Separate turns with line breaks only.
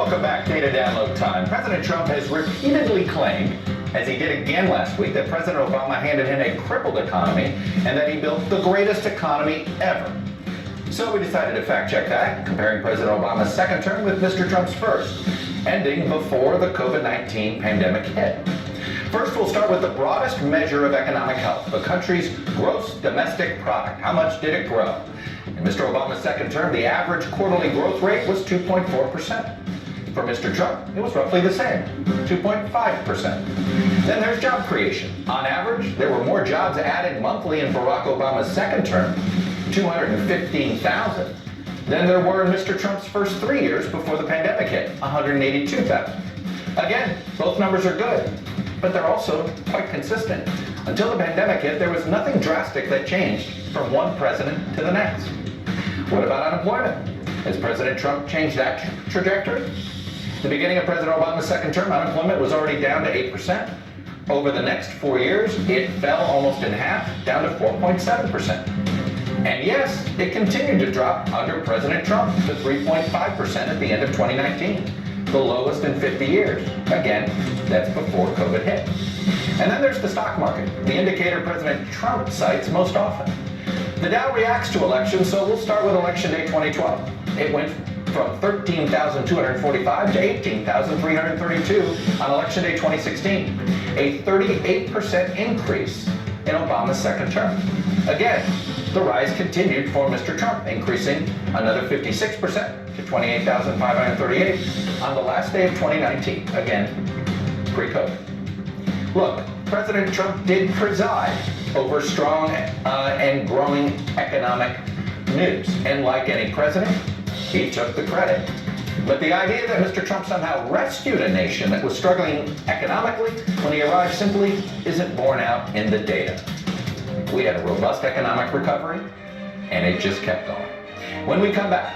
Welcome back, Data Download Time. President Trump has repeatedly claimed, as he did again last week, that President Obama handed him a crippled economy and that he built the greatest economy ever. So we decided to fact check that, comparing President Obama's second term with Mr. Trump's first, ending before the COVID-19 pandemic hit. First, we'll start with the broadest measure of economic health, the country's gross domestic product. How much did it grow? In Mr. Obama's second term, the average quarterly growth rate was 2.4%. For Mr. Trump, it was roughly the same, 2.5%. Then there's job creation. On average, there were more jobs added monthly in Barack Obama's second term, 215,000, than there were in Mr. Trump's first 3 years before the pandemic hit, 182,000. Again, both numbers are good, but they're also quite consistent. Until the pandemic hit, there was nothing drastic that changed from one president to the next. What about unemployment? Has President Trump changed that trajectory? The beginning of President Obama's second term, unemployment was already down to 8%. Over the next 4 years, it fell almost in half, down to 4.7%. And yes, it continued to drop under President Trump to 3.5% at the end of 2019, the lowest in 50 years. Again, that's before COVID hit. And then there's the stock market, the indicator President Trump cites most often. The Dow reacts to elections, so we'll start with Election Day 2012. It went from 13,245 to 18,332 on Election Day 2016, a 38% increase in Obama's second term. Again, the rise continued for Mr. Trump, increasing another 56% to 28,538 on the last day of 2019, again, pre-COVID. Look, President Trump did preside over strong and growing economic news, and like any president, he took the credit. But the idea that Mr. Trump somehow rescued a nation that was struggling economically when he arrived simply isn't borne out in the data. We had a robust economic recovery, and it just kept going. When we come back,